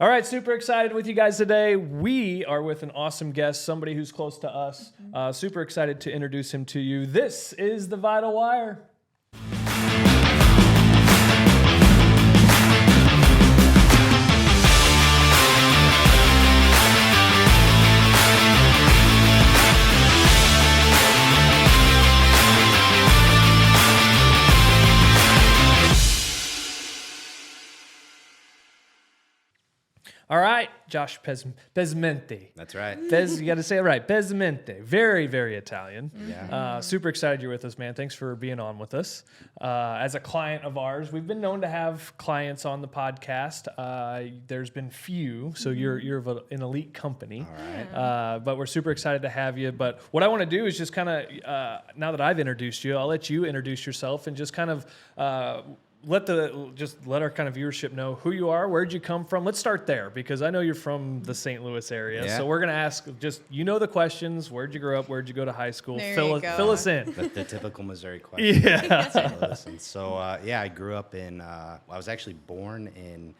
All right, super excited with you guys today. We are with an awesome guest, somebody who's close to us. Super excited to introduce him to you. This is the Vital Wire. All right, Josh Pezzimenti. That's right. You got to say it right. Pezzimenti. Very, very Italian. Yeah. Super excited you're with us, man. Thanks for being on with us. As a client of ours, we've been known to have clients on the podcast. There's been few, so you're an elite company. All right. But we're super excited to have you. But what I want to do is just kind of, now that I've introduced you, I'll let you introduce yourself and just kind of let our kind of viewership know who you are, where'd you come from. Let's start there because I know you're from the St. Louis area. Yeah. So we're gonna ask just the questions. Where'd you grow up? Where'd you go to high school? Fill us in. The typical Missouri question. Yeah. Listen. So I grew up in. I was actually born in.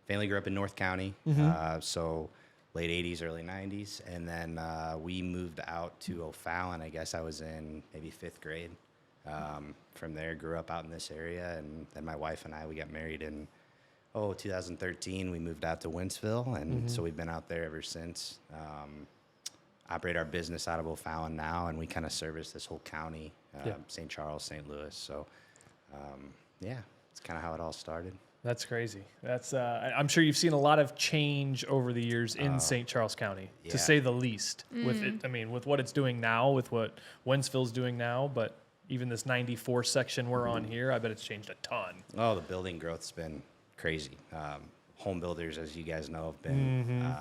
Family grew up in North County. So late '80s, early '90s, and then we moved out to O'Fallon. I guess I was in maybe 5th grade. From there, grew up out in this area, and then my wife and I, we got married in 2013. We moved out to Wentzville, and so we've been out there ever since. Operate our business out of O'Fallon now, and we kind of service this whole county, St. Charles, St. Louis. So, it's kind of how it all started. That's crazy. That's I'm sure you've seen a lot of change over the years in St. Charles County, to say the least. With it, with what it's doing now, with what Wentzville's doing now, but even this 94 section we're on here, I bet it's changed a ton. Oh, the building growth's been crazy. Home builders, as you guys know, have been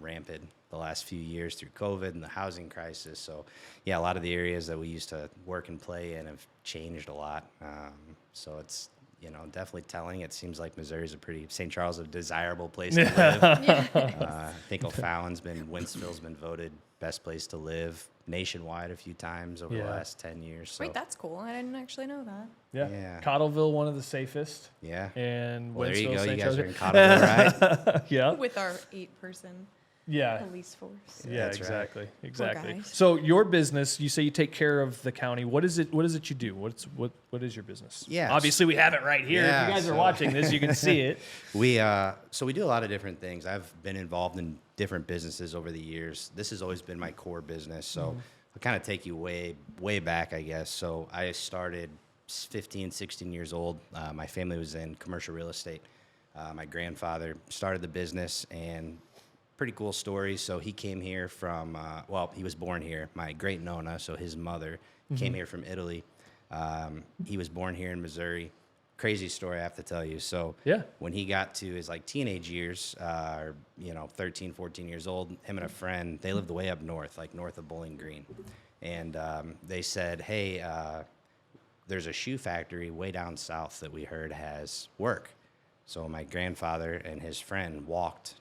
rampant the last few years through COVID and the housing crisis. So, a lot of the areas that we used to work and play in have changed a lot. So it's, definitely telling. It seems like Missouri's St. Charles, a desirable place to live. I think Wentzville's been voted best place to live nationwide a few times over the last 10 years. So. Wait, that's cool. I didn't actually know that. Yeah. Cottleville, one of the safest. Yeah. And well, there you Wentzville, go. St. You guys Charles. are in Cottleville, right? Yeah. With our 8-person police force. Yeah, That's exactly. right. Exactly. Guys. So your business, you say you take care of the county. What is it you do? What is your business? Yeah. Obviously we have it right here. Yeah, if you guys are so- watching this, you can see it. We do a lot of different things. I've been involved in different businesses over the years. This has always been my core business. So I'll kind of take you way back, I guess. So I started 15, 16 years old. My family was in commercial real estate. My grandfather started the business, and pretty cool story. So he came here from, he was born here. My great Nona, so his mother, came here from Italy. He was born here in Missouri. Crazy story I have to tell you. So when he got to his teenage years, 13, 14 years old, him and a friend, they lived way up north, north of Bowling Green. And they said, hey, there's a shoe factory way down south that we heard has work. So my grandfather and his friend walked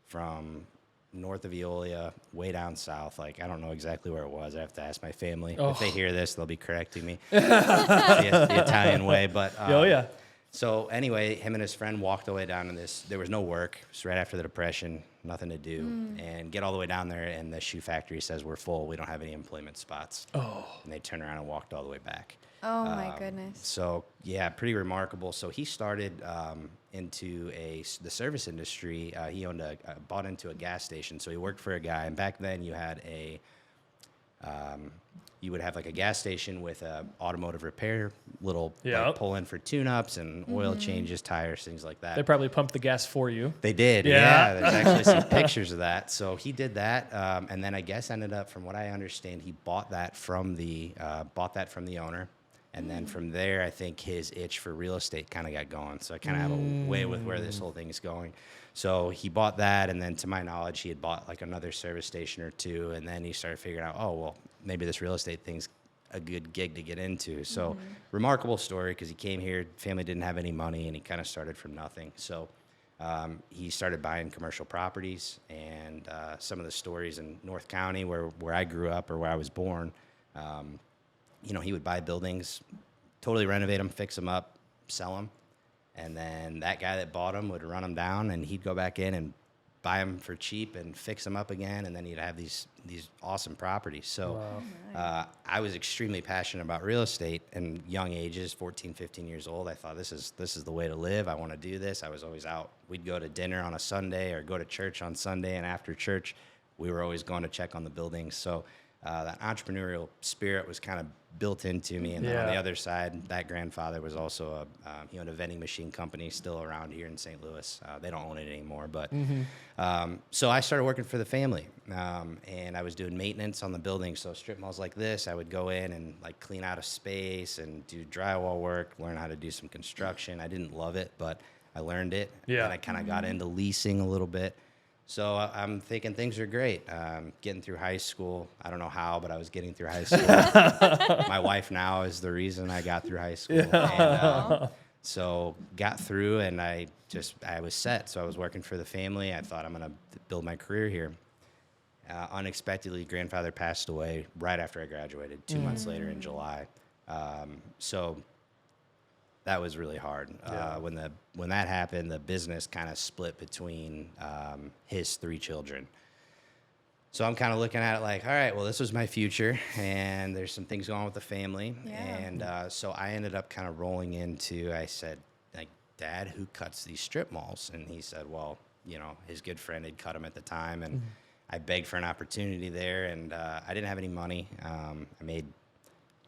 from north of Eolia, way down south. I don't know exactly where it was. I have to ask my family. If they hear this, they'll be correcting me the Italian way. But So anyway, him and his friend walked all the way down to this. There was no work. It was right after the Depression, nothing to do. And get all the way down there, and the shoe factory says, we're full. We don't have any employment spots. And they turned around and walked all the way back. Oh, my goodness. So, pretty remarkable. So he started into the service industry. He bought into a gas station. So he worked for a guy. And back then you had you would have a gas station with a automotive repair, little pull in for tune-ups and oil changes, tires, things like that. They probably pumped the gas for you. They did, yeah. There's actually some pictures of that. So he did that, and then I guess ended up, from what I understand, he bought that from the owner. And then from there, I think his itch for real estate kind of got going. So I kind of have a way with where this whole thing is going. So he bought that, and then to my knowledge, he had bought another service station or two. And then he started figuring out, maybe this real estate thing's a good gig to get into. So remarkable story, because he came here, family didn't have any money, and he kind of started from nothing. So he started buying commercial properties, and some of the stories in North County where I grew up or where I was born, he would buy buildings, totally renovate them, fix them up, sell them. And then that guy that bought them would run them down, and he'd go back in and buy them for cheap and fix them up again, and then you'd have these awesome properties. So I was extremely passionate about real estate in young ages, 14, 15 years old. I thought this is the way to live. I want to do this. I was always out. We'd go to dinner on a Sunday or go to church on Sunday, and after church, we were always going to check on the buildings. So that entrepreneurial spirit was kind of built into me. And then on the other side, that grandfather was also he owned a vending machine company still around here in St. Louis. They don't own it anymore, but so I started working for the family, and I was doing maintenance on the building. So strip malls like this, I would go in and like clean out a space and do drywall work, learn how to do some construction. I didn't love it, but I learned it. And I kind of got into leasing a little bit. So I'm thinking things are great. Getting through high school. I don't know how, but I was getting through high school. My wife now is the reason I got through high school. And, so got through, and I was set. So I was working for the family. I thought I'm going to build my career here. Unexpectedly, grandfather passed away right after I graduated, 2 months later in July. So that was really hard. When that happened, the business kind of split between his 3 children. So I'm kind of looking at it like, all right, well, this was my future, and there's some things going on with the family. And so I ended up kind of rolling into, I said, like, Dad, who cuts these strip malls? And he said, well, you know, his good friend had cut them at the time, and I begged for an opportunity there, and I didn't have any money. I made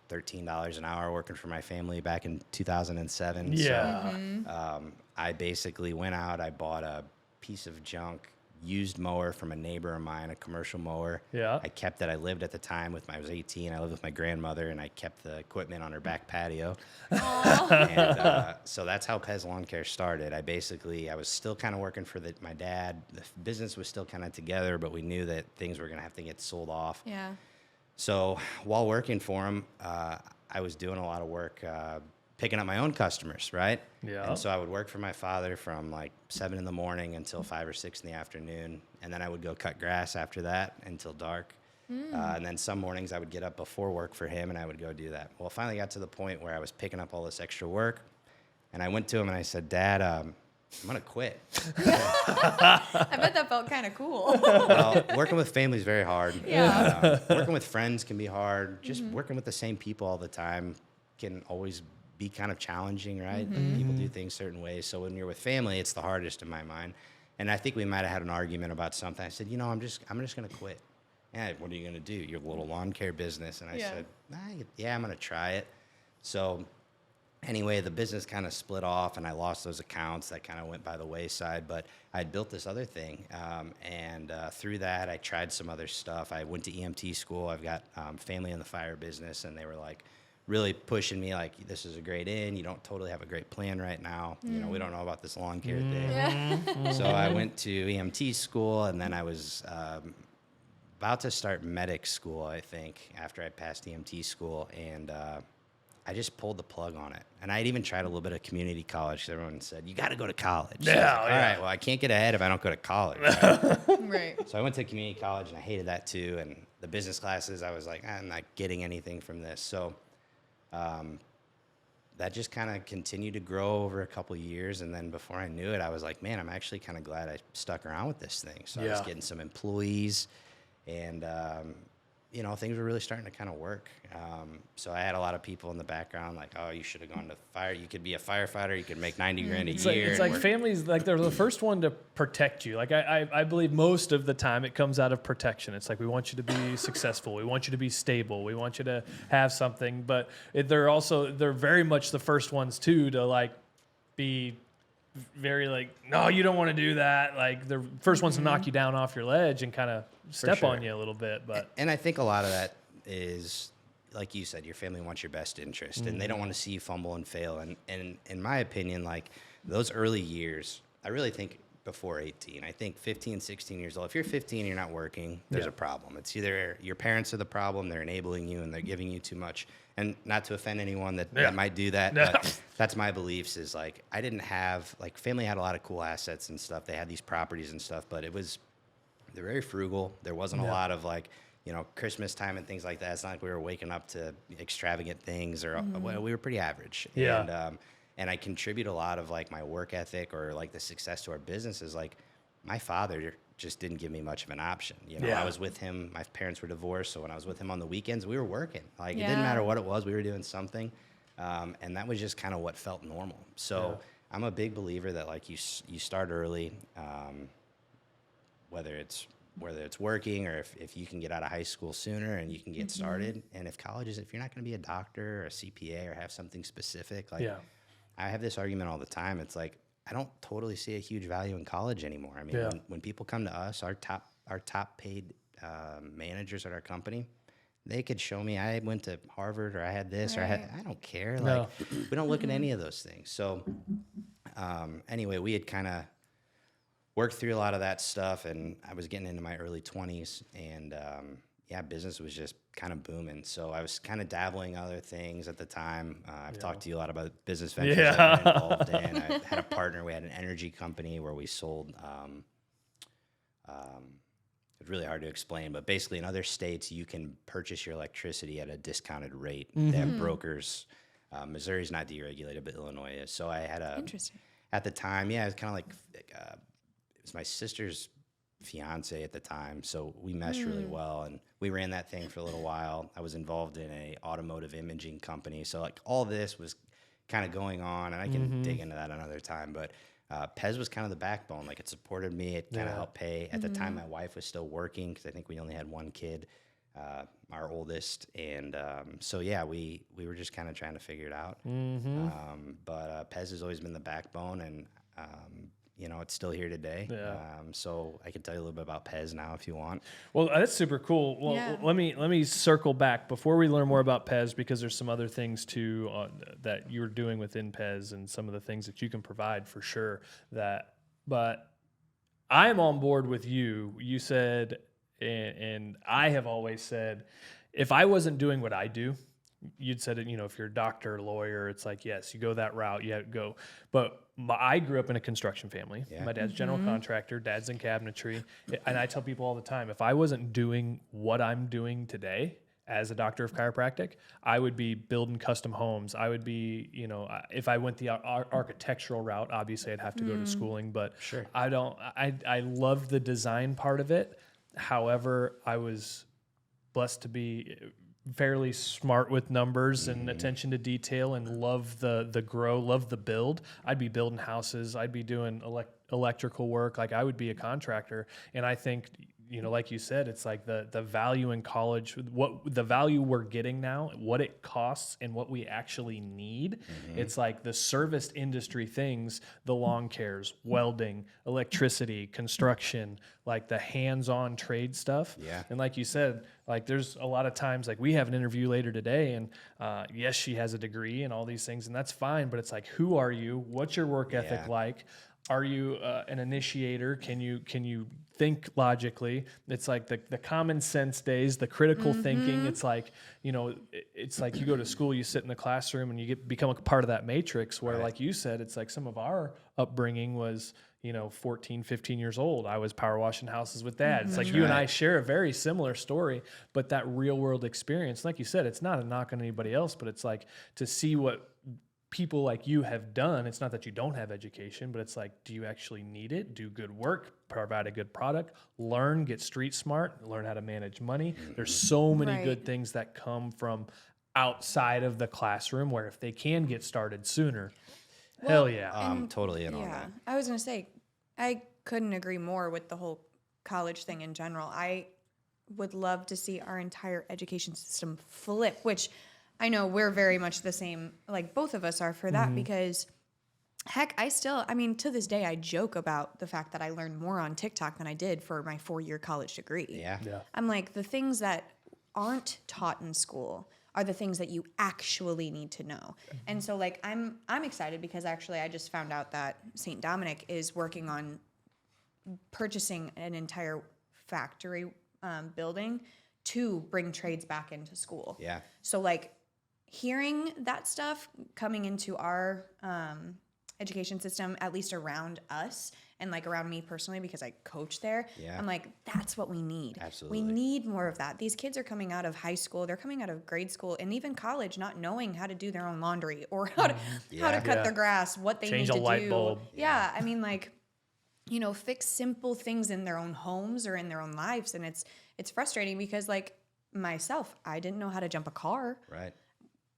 $13 an hour working for my family back in 2007. So I basically went out, I bought a piece of junk used mower from a neighbor of mine, a commercial mower. I kept it. I lived at the time I was 18. I lived with my grandmother, and I kept the equipment on her back patio. And so that's how Pezz Lawn Care started. I was still kind of working for my dad. The business was still kind of together, but we knew that things were going to have to get sold off. So while working for him, I was doing a lot of work picking up my own customers, right? And so I would work for my father from like 7 in the morning until 5 or 6 in the afternoon. And then I would go cut grass after that until dark. And then some mornings I would get up before work for him, and I would go do that. Well, it finally got to the point where I was picking up all this extra work. And I went to him and I said, Dad, I'm going to quit. I bet that felt kind of cool. Well, working with family is very hard. Working with friends can be hard. Just working with the same people all the time can always be kind of challenging, right? People do things certain ways. So when you're with family, it's the hardest in my mind. And I think we might have had an argument about something. I said, you know, I'm just going to quit. Yeah, what are you going to do? Your little lawn care business. And I said, I'm going to try it. So anyway, the business kind of split off, and I lost those accounts. That kind of went by the wayside. But I built this other thing, and through that, I tried some other stuff. I went to EMT school. I've got family in the fire business, and they were like really pushing me, like, this is a great in. You don't totally have a great plan right now. You know, we don't know about this lawn care thing. So I went to EMT school, and then I was about to start medic school, I think, after I passed EMT school, and I just pulled the plug on it. And I had even tried a little bit of community college, because everyone said, you got to go to college. So all right, well, I can't get ahead if I don't go to college. Right? So I went to community college, and I hated that too. And the business classes, I was like, I'm not getting anything from this. So that just kind of continued to grow over a couple of years. And then before I knew it, I was like, man, I'm actually kind of glad I stuck around with this thing. So I was getting some employees, and you know, things were really starting to kind of work. So I had a lot of people in the background like, oh, you should have gone to fire. You could be a firefighter. You could make $90 grand a year. It's like families, like they're the first one to protect you. Like I believe most of the time it comes out of protection. It's like, we want you to be successful. We want you to be stable. We want you to have something. But they're very much the first ones too to like be very like, no, you don't want to do that. Like the first ones to knock you down off your ledge and kind of step on you a little bit. But and I think a lot of that is, like you said, your family wants your best interest, and they don't want to see you fumble and fail. And in my opinion, like those early years, I really think before 18, I think 15, 16 years old, if you're 15 and you're not working, there's a problem. It's either your parents are the problem, they're enabling you, and they're giving you too much. And not to offend anyone that might do that, but that's my beliefs is like, I didn't have, like, family had a lot of cool assets and stuff. They had these properties and stuff, but they're very frugal. There wasn't a lot of like, you know, Christmas time and things like that. It's not like we were waking up to extravagant things, or well, we were pretty average. And I contribute a lot of like my work ethic or like the success to our business is like my father just didn't give me much of an option. Yeah. I was with him. My parents were divorced, so when I was with him on the weekends, we were working. Like it Yeah. didn't matter what it was, we were doing something, and that was just kind of what felt normal. So I'm a big believer that like you start early, whether it's working or if you can get out of high school sooner and you can get started. And if you're not going to be a doctor or a CPA or have something specific, like I have this argument all the time. It's like, I don't totally see a huge value in college anymore. I mean, when people come to us, our top paid managers at our company, they could show me I went to Harvard or I had this or I don't care. Like we don't look at any of those things. So anyway, we had kind of worked through a lot of that stuff, and I was getting into my early 20s, and business was just kind of booming. So I was kind of dabbling other things at the time. I've talked to you a lot about business ventures I've been involved in. I had a partner. We had an energy company where we sold. It's really hard to explain, but basically in other states you can purchase your electricity at a discounted rate. They have brokers. Missouri's not deregulated, but Illinois is. So I had Interesting. at the time, it was kind of like it was my sister's fiance at the time, so we meshed really well, and we ran that thing for a little while. I was involved in a automotive imaging company, so like all this was kind of going on, and I can dig into that another time, but Pezz was kind of the backbone. Like it supported me. It kind of helped pay. At the time, my wife was still working because I think we only had one kid, our oldest, and so we were just kind of trying to figure it out. But Pezz has always been the backbone, and it's still here today. So I can tell you a little bit about Pezz now if you want. Well, that's super cool. Well, let me circle back before we learn more about Pezz, because there's some other things too that you're doing within Pezz and some of the things that you can provide for sure. But I'm on board with you. You said, and I have always said, if I wasn't doing what I do, you'd said it, if you're a doctor, lawyer, it's like, yes, you go that route, you have to go. But I grew up in a construction family. My dad's general contractor, dad's in cabinetry. And I tell people all the time, if I wasn't doing what I'm doing today as a doctor of chiropractic, I would be building custom homes. I would be, if I went the architectural route, obviously I'd have to go to schooling, but I loved the design part of it. However, I was blessed to be fairly smart with numbers and attention to detail, and love the grow, love the build. I'd be building houses. I'd be doing electrical work. Like I would be a contractor. And I think, like you said, it's like the value in college, what the value we're getting now, what it costs and what we actually need. It's like the service industry things, the lawn cares, welding, electricity, construction, like the hands-on trade stuff. And like you said, like there's a lot of times, like we have an interview later today, and yes, she has a degree and all these things, and that's fine, but it's like, who are you? What's your work ethic like? Are you an initiator? Can you think logically? It's like the common sense days, the critical thinking. It's like, it's like you go to school, you sit in the classroom, and you become a part of that matrix where, like you said, it's like some of our upbringing was, 14, 15 years old. I was power washing houses with dad. It's like you and I share a very similar story, but that real world experience, like you said, it's not a knock on anybody else, but it's like to see what people like you have done. It's not that you don't have education, but it's like, do you actually need it? Do good work, provide a good product, learn, get street smart, learn how to manage money. There's so many good things that come from outside of the classroom where if they can get started sooner, hell yeah. I'm totally in on that. I was going to say, I couldn't agree more with the whole college thing in general. I would love to see our entire education system flip, which I know we're very much the same, like both of us are for that, because heck, to this day, I joke about the fact that I learned more on TikTok than I did for my 4-year college degree. I'm like, the things that aren't taught in school are the things that you actually need to know. And so like, I'm excited because actually I just found out that St. Dominic is working on purchasing an entire factory building to bring trades back into school. So like, hearing that stuff coming into our education system, at least around us and like around me personally, because I coach there, I'm like, that's what we need. Absolutely. We need more of that. These kids are coming out of high school, they're coming out of grade school, and even college, not knowing how to do their own laundry or how to cut their grass, what they Change need a to light do. bulb. I mean, like, fix simple things in their own homes or in their own lives. And it's frustrating because like myself, I didn't know how to jump a car. Right.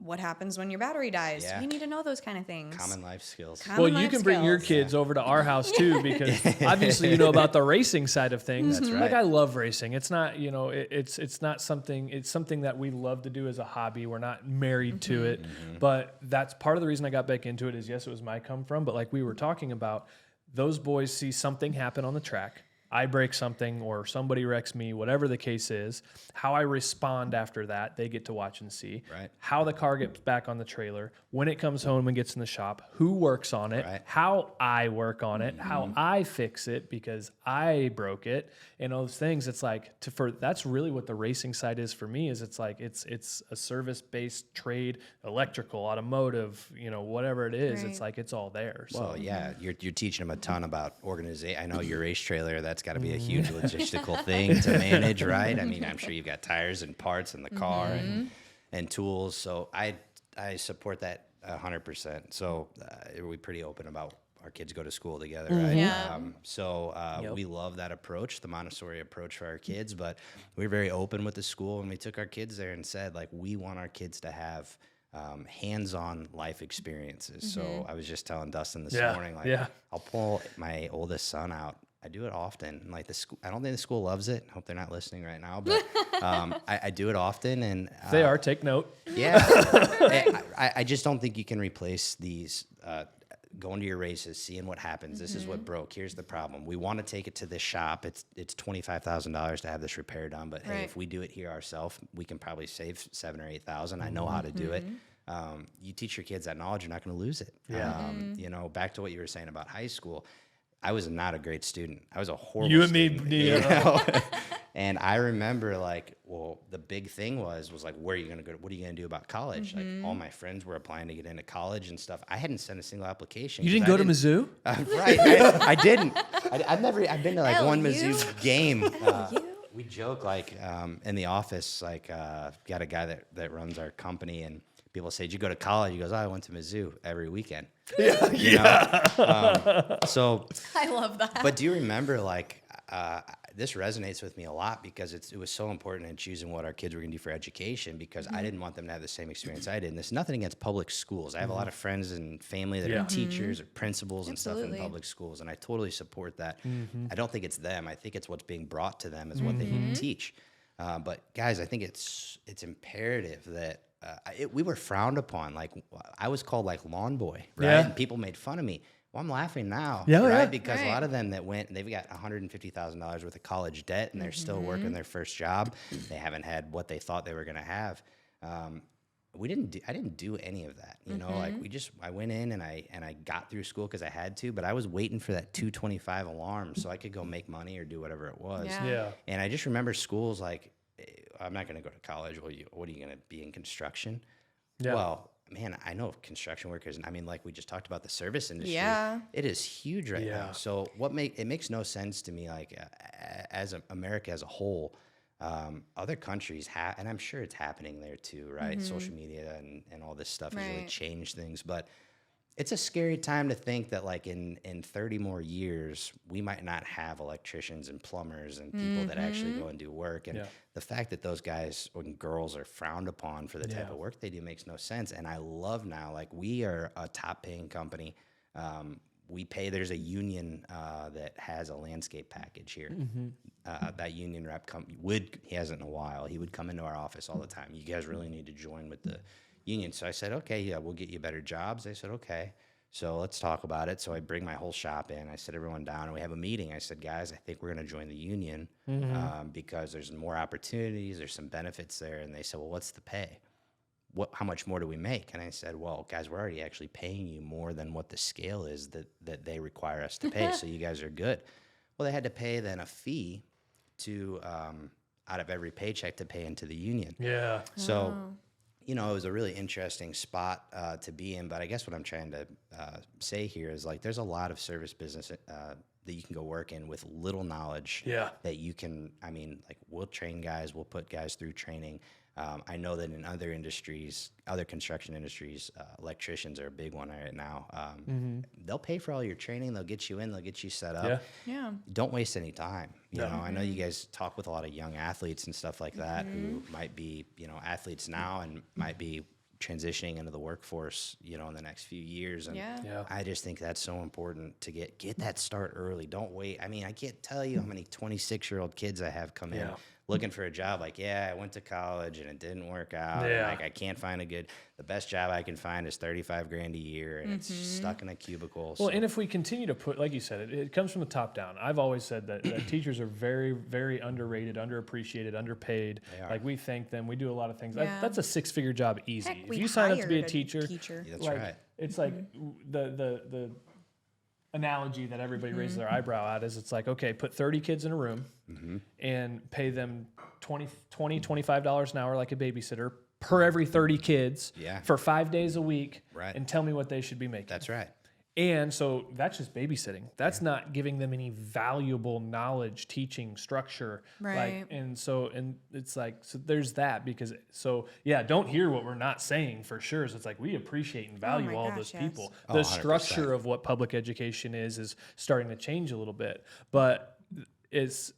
What happens when your battery dies? Yeah. You need to know those kind of things. Common life skills. Common Well, you life can bring your skills. kids over to our house too, because obviously you know about the racing side of things. That's right. Like I love racing. It's not, it's not something. It's something that we love to do as a hobby. We're not married to it, but that's part of the reason I got back into it. Is yes, it was my come from, but like we were talking about, those boys see something happen on the track. I break something or somebody wrecks me, whatever the case is, how I respond after that, they get to watch and see. Right. How the car gets back on the trailer, when it comes home and gets in the shop, who works on it, Right. how I work on it, how I fix it because I broke it, and all those things. It's like that's really what the racing side is for me. Is it's like it's a service-based trade, electrical, automotive, whatever it is. It's Right. like it's all there. So. Well, yeah, you're teaching them a ton about organization. I know your race trailer, that's got to be a huge logistical thing to manage, right? I mean, I'm sure you've got tires and parts in the car and tools. So I support that 100%. So we're pretty open about our kids go to school together, right? Yeah. Yep. We love that approach, the Montessori approach for our kids, but we were very open with the school, and we took our kids there and said, like, we want our kids to have hands-on life experiences. So I was just telling Dustin this morning, like, I'll pull my oldest son out. I do it often. Like the school, I don't think the school loves it. I hope they're not listening right now, but I do it often. And If they are, take note. yeah, I just don't think you can replace these. Going to your races, seeing what happens. This is what broke. Here's the problem. We want to take it to this shop. It's $25,000 to have this repair done, but hey, Right. if we do it here ourselves, we can probably save $7,000 or $8,000. I know how to do it. You teach your kids that knowledge, you're not going to lose it. Yeah. Back to what you were saying about high school. I was not a great student. I was a horrible You and me, student, yeah. And I remember the big thing was like, where are you going to go? What are you going to do about college? Like all my friends were applying to get into college and stuff. I hadn't sent a single application. You didn't go to Mizzou? Right. I didn't. I've been to like one LU? Mizzou game. We joke in the office, got a guy that runs our company, and people say, did you go to college? He goes, I went to Mizzou every weekend. So I love that. but do you remember, this resonates with me a lot because it was so important in choosing what our kids were going to do for education, because I didn't want them to have the same experience I did. And it's nothing against public schools. I have a lot of friends and family that are teachers or principals and stuff in Absolutely. public schools, and I totally support that. I don't think it's them. I think it's what's being brought to them is what they need to teach. But guys, I think it's imperative that we were frowned upon. Like I was called like lawn boy, right? Yeah. And people made fun of me. Well, I'm laughing now, Yeah, right? yeah. Because a Right. lot of them that went, they've got $150,000 worth of college debt, and they're still working their first job. They haven't had what they thought they were going to have. I didn't do any of that. I went in and I got through school because I had to, but I was waiting for that 225 alarm so I could go make money or do whatever it was. Yeah. Yeah. And I just remember schools like, I'm not going to go to college. Well, what are you going to be in construction? Yeah. Well, man, I know construction workers, and I mean, like we just talked about the service industry. Yeah. It is huge right Yeah. now. So it makes no sense to me, as America as a whole, other countries have, and I'm sure it's happening there too, right? Social media and all this stuff has really Right. changed things, but it's a scary time to think that in 30 more years, we might not have electricians and plumbers and people that actually go and do work. And Yeah. the fact that those guys and girls are frowned upon for the type Yeah. of work they do makes no sense. And I love now, we are a top paying company. There's a union that has a landscape package here. That union rep he hasn't in a while. He would come into our office all the time. You guys really need to join with the union. So I said, okay, yeah, we'll get you better jobs. They said, okay. So let's talk about it. So I bring my whole shop in. I sit everyone down, and we have a meeting. I said, guys, I think we're going to join the union because there's more opportunities. There's some benefits there. And they said, well, what's the pay? How much more do we make? And I said, well, guys, we're already actually paying you more than what the scale is that they require us to pay. So you guys are good. Well, they had to pay then a fee to out of every paycheck to pay into the union. Yeah. So, it was a really interesting spot to be in. But I guess what I'm trying to say here is there's a lot of service business that you can go work in with little knowledge. Yeah. That you can, we'll train guys, we'll put guys through training. I know that in other industries, other construction industries, electricians are a big one right now. They'll pay for all your training. They'll get you in. They'll get you set up. Yeah. Don't waste any time. You No. know, I know you guys talk with a lot of young athletes and stuff like that who might be, athletes now and might be transitioning into the workforce, in the next few years. And Yeah. I just think that's so important to get that start early. Don't wait. I mean, I can't tell you how many 26-year-old kids I have come in looking for a job. Like, I went to college and it didn't work out. And like, I can't find the best job I can find is $35,000 a year, and it's stuck in a cubicle. Well, and if we continue to put, like you said, it comes from the top down. I've always said that teachers are very, very underrated, underappreciated, underpaid. Like, we thank them. We do a lot of things. Yeah. That's a 6-figure job easy. Heck, If we you sign up to be a hired teacher, Yeah, that's like, right. it's like the analogy that everybody raises their eyebrow at is it's like, okay, put 30 kids in a room and pay them $25 an hour like a babysitter per every 30 kids for 5 days a week, Right. and tell me what they should be making. That's right. And so that's just babysitting. That's not giving them any valuable knowledge, teaching, structure. Right. And it's like, so there's that don't hear what we're not saying for sure. So it's like, we appreciate and value my all gosh, those yes. people. Oh, The 100%. structure of what public education is starting to change a little bit, but it's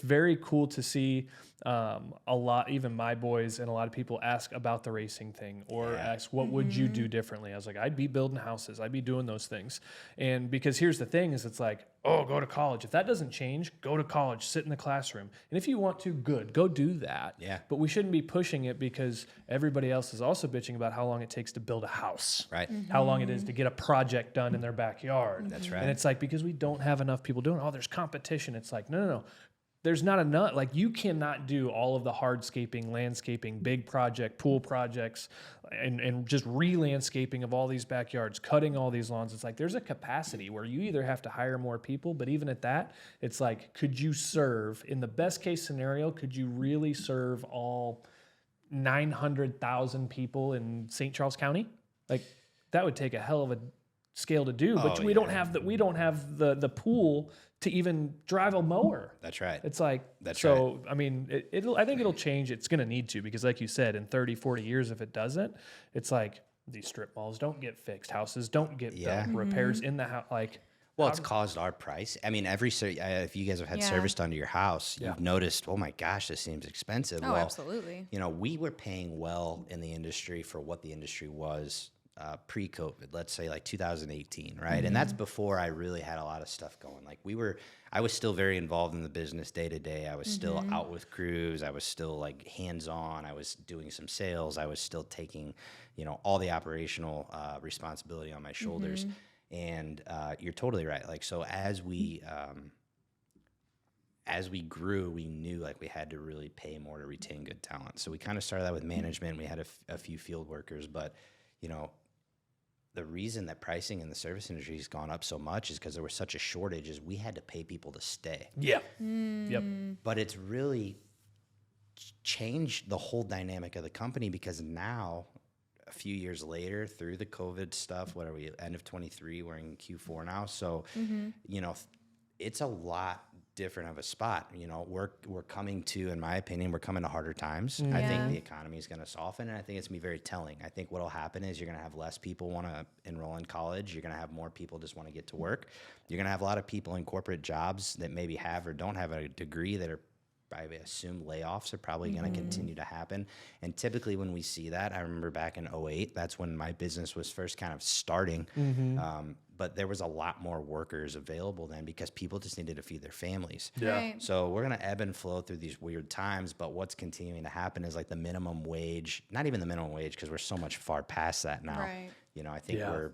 very cool to see a lot, even my boys and a lot of people ask about the racing thing or ask, what would you do differently? I was like, I'd be building houses. I'd be doing those things. And because here's the thing is it's like, oh, go to college. If that doesn't change, go to college, sit in the classroom. And if you want to, good, go do that. Yeah. But we shouldn't be pushing it because everybody else is also bitching about how long it takes to build a house. Right. How long it is to get a project done in their backyard. That's right. And it's like, because we don't have enough people doing it. Oh, there's competition. It's like, no. There's not enough. Like, you cannot do all of the hardscaping, landscaping, big project, pool projects, and just re-landscaping of all these backyards, cutting all these lawns. It's like there's a capacity where you either have to hire more people, but even at that, it's like, could you serve, in the best case scenario, could you really serve all 900,000 people in St. Charles County? Like, that would take a hell of a scale to do, but we don't have the pool to even drive a mower. That's right. It's like, That's so, I mean, I think it'll change. It's going to need to, because like you said, in 30, 40 years, if it doesn't, it's like these strip malls don't get fixed. Houses don't get done. Repairs in the house. Like, Well, it's caused our price. I mean, if you guys have had service done to your house, you've noticed, oh my gosh, this seems expensive. Oh, absolutely. We were paying well in the industry for what the industry was pre-COVID, let's say like 2018, right? And that's before I really had a lot of stuff going. Like, I was still very involved in the business day to day. I was still out with crews. I was still like hands-on. I was doing some sales. I was still taking, all the operational responsibility on my shoulders. And you're totally right. Like, so as we grew, we knew like we had to really pay more to retain good talent. So we kind of started that with management. We had a few field workers, but the reason that pricing in the service industry has gone up so much is because there was such a shortage. Is we had to pay people to stay. yeah. Yep. But it's really changed the whole dynamic of the company, because now, a few years later, through the COVID stuff, what are we, end of 23, we're in Q4 now. So, it's a lot different of a spot. We're coming to, in my opinion, we're coming to harder times. I think the economy is going to soften, and I think it's going to be very telling. I think what will happen is you're going to have less people want to enroll in college. You're going to have more people just want to get to work. You're going to have a lot of people in corporate jobs that maybe have or don't have a degree that are, I assume layoffs are probably going to continue to happen. And typically when we see that, I remember back in 2008, that's when my business was first kind of starting. But there was a lot more workers available then, because people just needed to feed their families. Yeah. Right. So we're going to ebb and flow through these weird times. But what's continuing to happen is like the minimum wage, not even the minimum wage, because we're so much far past that now. Right. I think we're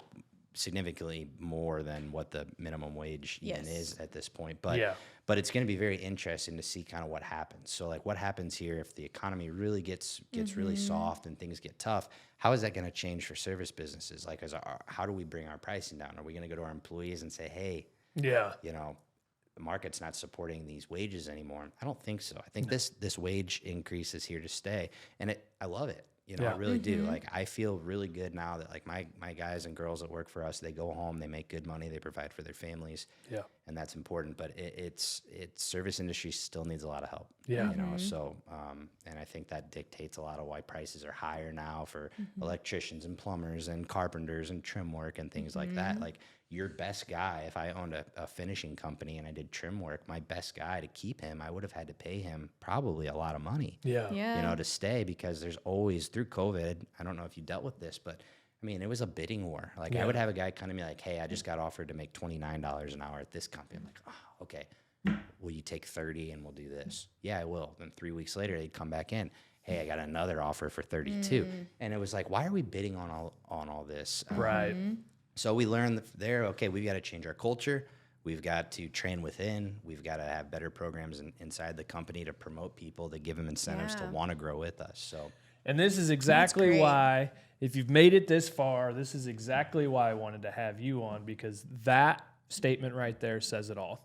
significantly more than what the minimum wage even is at this point. But it's going to be very interesting to see kind of what happens. So like, what happens here if the economy really gets really soft and things get tough? How is that going to change for service businesses? Like, how do we bring our pricing down? Are we going to go to our employees and say, hey, the market's not supporting these wages anymore? I don't think so. I think this wage increase is here to stay, and I love it. I really do. Like, I feel really good now that like my guys and girls that work for us, they go home, they make good money, they provide for their families. Yeah. and that's important. But it's service industry still needs a lot of help. Yeah. You know, so and I think that dictates a lot of why prices are higher now for electricians and plumbers and carpenters and trim work and things like that. Like your best guy, if I owned a finishing company and I did trim work, my best guy, to keep him, I would have had to pay him probably a lot of money. Yeah. Yeah. You know, to stay, because there's always, through COVID, I don't know if you dealt with this, but I mean, it was a bidding war. Like I would have a guy come to me like, hey, I just got offered to make $29 an hour at this company. I'm like, oh, okay. Will you take 30 and we'll do this? Yeah, I will. Then 3 weeks later, they'd come back in. Hey, I got another offer for 32. And it was like, why are we bidding on all this? Right. So we learned there, okay, we've got to change our culture. We've got to train within. We've got to have better programs inside the company to promote people, to give them incentives to want to grow with us. So, And this is exactly great. why, if you've made it this far, this is exactly why I wanted to have you on, because that statement right there says it all.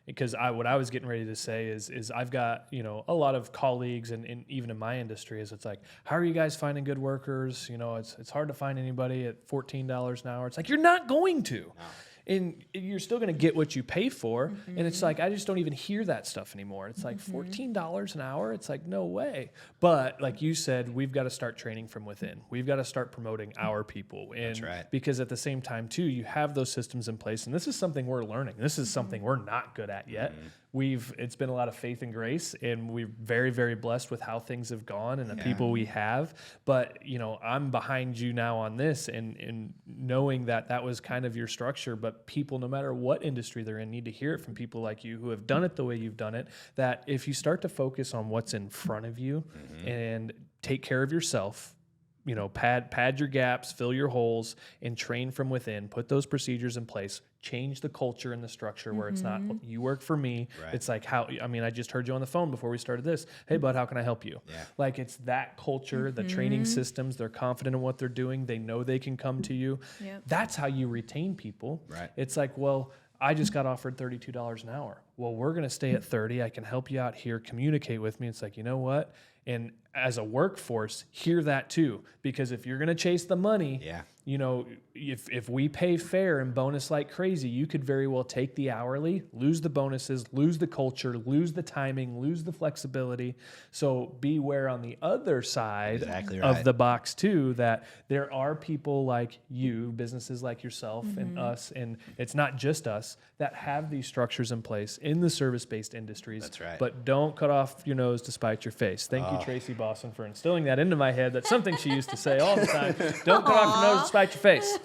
Because what I was getting ready to say is I've got, you know, a lot of colleagues and even in my industry is it's like, how are you guys finding good workers? You know, it's hard to find anybody at $14 an hour. It's like, you're not going to. No. And you're still going to get what you pay for. And it's like, I just don't even hear that stuff anymore. It's like $14 an hour. It's like, no way. But like you said, we've got to start training from within. We've got to start promoting our people. And That's right. Because at the same time too, you have those systems in place. And this is something we're learning. This is something we're not good at yet. It's been a lot of faith and grace, and we're very, very blessed with how things have gone and the people we have. But, you know, I'm behind you now on this and knowing that was kind of your structure. But people, no matter what industry they're in, need to hear it from people like you who have done it the way you've done it, that if you start to focus on what's in front of you and take care of yourself, you know, pad your gaps, fill your holes, and train from within. Put those procedures in place. Change the culture and the structure where it's not, you work for me. Right. It's like, I just heard you on the phone before we started this. Hey, bud, how can I help you? Yeah. Like, it's that culture, the training systems. They're confident in what they're doing. They know they can come to you. Yep. That's how you retain people. Right. It's like, well, I just got offered $32 an hour. Well, we're going to stay at 30. I can help you out here. Communicate with me. It's like, you know what? And as a workforce, hear that too. Because if you're going to chase the money, you know, if we pay fair and bonus like crazy, you could very well take the hourly, lose the bonuses, lose the culture, lose the timing, lose the flexibility. So beware on the other side of the box too, that there are people like you, businesses like yourself and us, and it's not just us, that have these structures in place in the service-based industries. That's right. But don't cut off your nose to spite your face. Thank you, Tracy Boston, for instilling that into my head. That's something she used to say all the time. Don't cut off your nose to spite your face.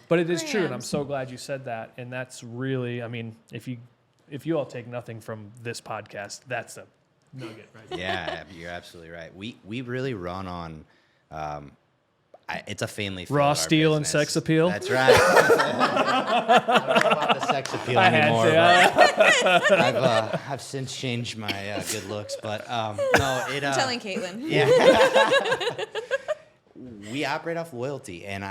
But it is true, and I'm so glad you said that. And that's really, I mean, if you all take nothing from this podcast, that's a nugget right there. Yeah, you're absolutely right. We really run on, it's a family feel Raw at our steel and business. sex appeal. That's right. I don't know about the sex appeal anymore. But I've since changed my good looks, but no, I'm telling Caitlin. Yeah. We operate off loyalty and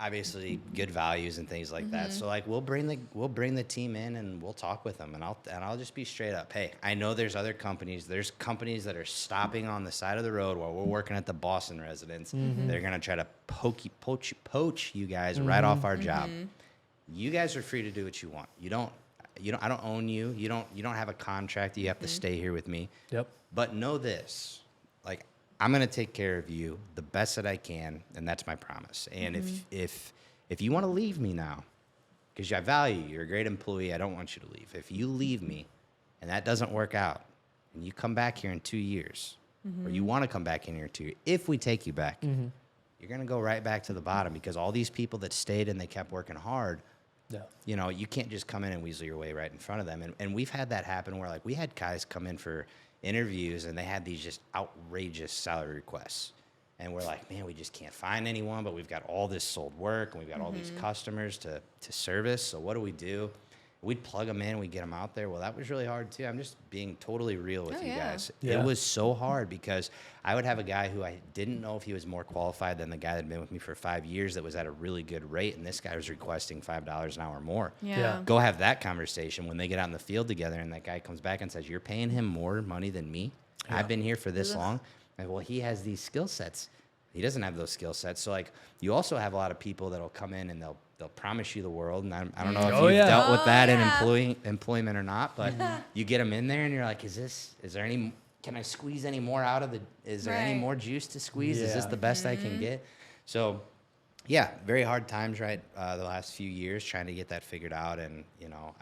obviously good values and things like that. So like we'll bring the team in and we'll talk with them, and I'll just be straight up. Hey, I know there's other companies. There's companies that are stopping on the side of the road while we're working at the Boston residence. They're gonna try to poach you guys right off our job. You guys are free to do what you want. I don't own you. You don't have a contract. You have to stay here with me. Yep. But know this, like, I'm going to take care of you the best that I can, and that's my promise. And if you want to leave me now, because I value you, you're a great employee, I don't want you to leave. If you leave me and that doesn't work out, and you come back here in 2 years, or you want to come back in here in 2 years, if we take you back, you're going to go right back to the bottom, because all these people that stayed and they kept working hard, you know, you can't just come in and weasel your way right in front of them. And we've had that happen where, like, we had guys come in for interviews and they had these just outrageous salary requests, and we're like, man, we just can't find anyone, but we've got all this sold work and we've got all these customers to service. So what do? We'd plug them in, we'd get them out there. Well, that was really hard too. I'm just being totally real with you guys. Yeah. It was so hard, because I would have a guy who I didn't know if he was more qualified than the guy that had been with me for 5 years that was at a really good rate, and this guy was requesting $5 an hour more. Yeah. Go have that conversation when they get out in the field together, and that guy comes back and says, you're paying him more money than me? I've been here for this long. Like, well, he has these skill sets. He doesn't have those skill sets. So, like, you also have a lot of people that'll come in and they'll they'll promise you the world, and I don't know if Oh, you've yeah. dealt with that yeah. in employment or not, but you get them in there, and you're like, can I squeeze any more out of is there any Right. more juice to squeeze? Is this Yeah. the best I can get? So, yeah, very hard times, right? The last few years trying to get that figured out, and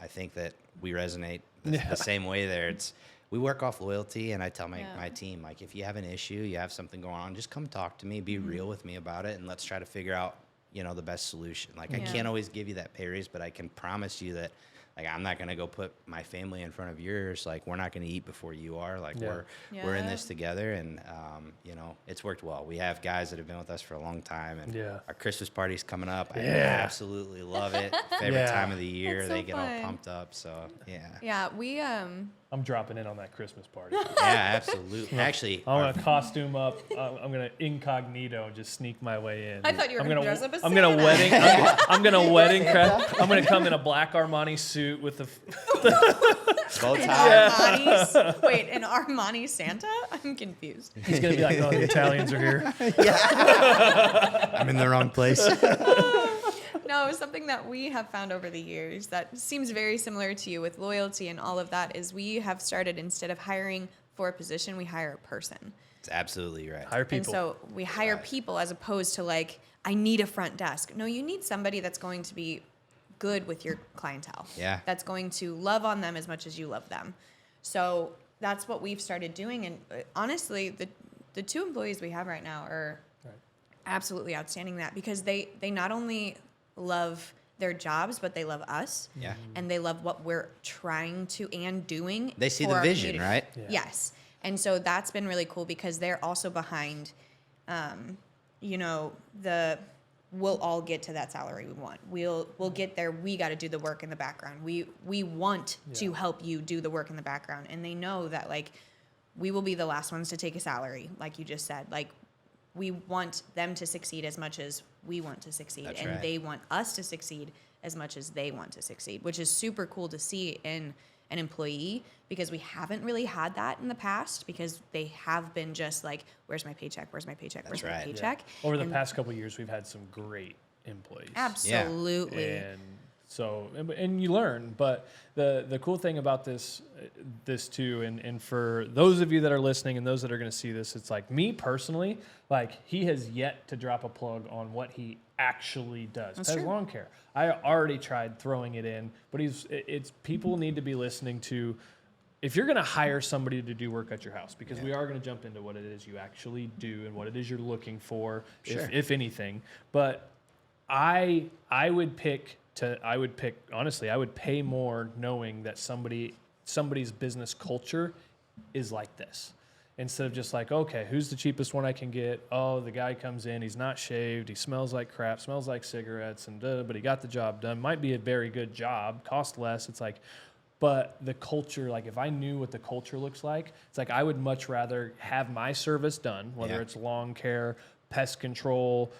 I think that we resonate the same way there. We work off loyalty, and I tell my team, like, if you have an issue, you have something going on, just come talk to me, be real with me about it, and let's try to figure out, the best solution. Like, I can't always give you that pay raise, but I can promise you that, like, I'm not going to go put my family in front of yours. Like, we're not going to eat before you are. Like, we're in this together, and it's worked well. We have guys that have been with us for a long time, and our Christmas party's coming up. I absolutely love it. Favorite time of the year. That's so they get fun. all pumped up. So Yeah, we I'm dropping in on that Christmas party. yeah, absolutely. Actually, I'm gonna costume up. I'm gonna incognito and just sneak my way in. I thought you were gonna dress up as I'm gonna Santa. wedding. I'm gonna wedding crest. I'm gonna come in a black Armani suit with the. bow an tie. Armani. Wait, an Armani Santa? I'm confused. He's gonna be like, "Oh, the Italians are here." I'm in the wrong place. No, something that we have found over the years that seems very similar to you with loyalty and all of that is we have started, instead of hiring for a position, we hire a person. It's absolutely right. Hire people. And so we hire people as opposed to like, I need a front desk. No, you need somebody that's going to be good with your clientele. Yeah. That's going to love on them as much as you love them. So that's what we've started doing. And honestly, the 2 employees we have right now are absolutely outstanding that because they not only love their jobs, but they love us. Yeah. And they love what we're trying to and doing. They see for the our vision, community. right? Yeah. Yes. And so that's been really cool because they're also behind, we'll all get to that salary we want. We'll get there. We got to do the work in the background. We want to help you do the work in the background. And they know that, like, we will be the last ones to take a salary, like you just said. Like, we want them to succeed as much as we want to succeed. That's and right. they want us to succeed as much as they want to succeed, which is super cool to see in an employee because we haven't really had that in the past because they have been just like, where's my paycheck? Where's my paycheck? Where's That's my right. paycheck? Over the And past couple of years, we've had some great employees. Absolutely. And so, and you learn, but the cool thing about this too, and for those of you that are listening and those that are going to see this, it's like me personally, like he has yet to drop a plug on what he actually does. That's Pezz true. Lawn Care. I already tried throwing it in, but it's people need to be listening to, if you're going to hire somebody to do work at your house, because we are going to jump into what it is you actually do and what it is you're looking for, if anything. But I would pay more knowing that somebody's business culture is like this. Instead of just like, okay, who's the cheapest one I can get? Oh, the guy comes in, he's not shaved, he smells like crap, smells like cigarettes, but he got the job done. Might be a very good job, cost less. It's like, but the culture, like if I knew what the culture looks like, it's like I would much rather have my service done, whether it's lawn care, pest control,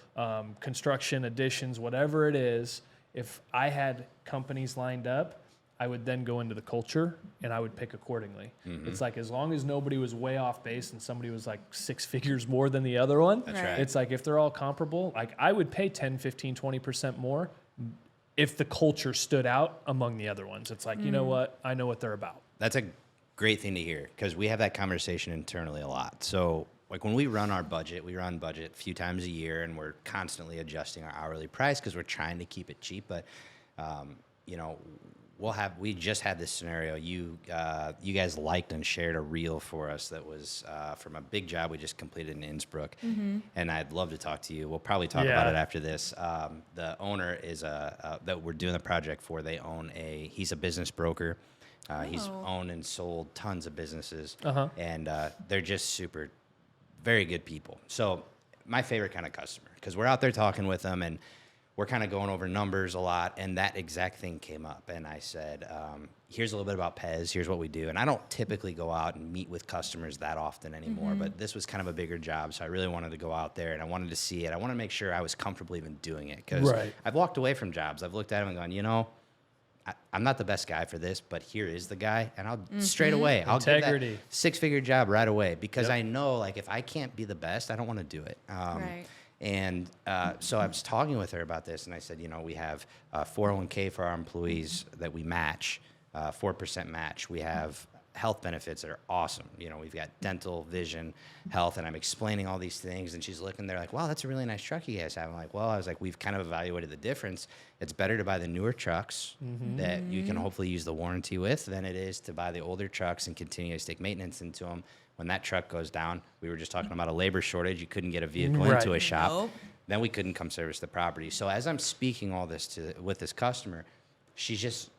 construction, additions, whatever it is. If I had companies lined up, I would then go into the culture and I would pick accordingly. It's like as long as nobody was way off base and somebody was like 6 figures more than the other one, That's right. it's like if they're all comparable, like I would pay 10, 15, 20% more if the culture stood out among the other ones. It's like, you know what? I know what they're about. That's a great thing to hear because we have that conversation internally a lot. So like when we run budget a few times a year and we're constantly adjusting our hourly price because we're trying to keep it cheap. But, we just had this scenario. You guys liked and shared a reel for us that was from a big job we just completed in Innsbruck. And I'd love to talk to you. We'll probably talk about it after this. The owner is that we're doing the project for. He's a business broker. He's owned and sold tons of businesses. And they're just very good people. So my favorite kind of customer because we're out there talking with them and we're kind of going over numbers a lot, and that exact thing came up. And I said, here's a little bit about Pezz. Here's what we do. And I don't typically go out and meet with customers that often anymore, but this was kind of a bigger job, so I really wanted to go out there, and I wanted to see it. I wanted to make sure I was comfortable even doing it because I've walked away from jobs. I've looked at them and gone, I'm not the best guy for this, but here is the guy, and I'll straight away, I'll get that 6-figure job right away because I know, like, if I can't be the best, I don't want to do it. Right. And so I was talking with her about this, and I said, you know, we have 401k for our employees that we match, 4% match. We have health benefits that are awesome. You know, we've got dental, vision, health, and I'm explaining all these things, and she's looking there like, wow, that's a really nice truck you guys have. I'm like, well, I was like, we've kind of evaluated the difference. It's better to buy the newer trucks that you can hopefully use the warranty with than it is to buy the older trucks and continue to stick maintenance into them. When that truck goes down, we were just talking about a labor shortage. You couldn't get a vehicle into a shop. Nope. Then we couldn't come service the property. So as I'm speaking all this with this customer, she's just,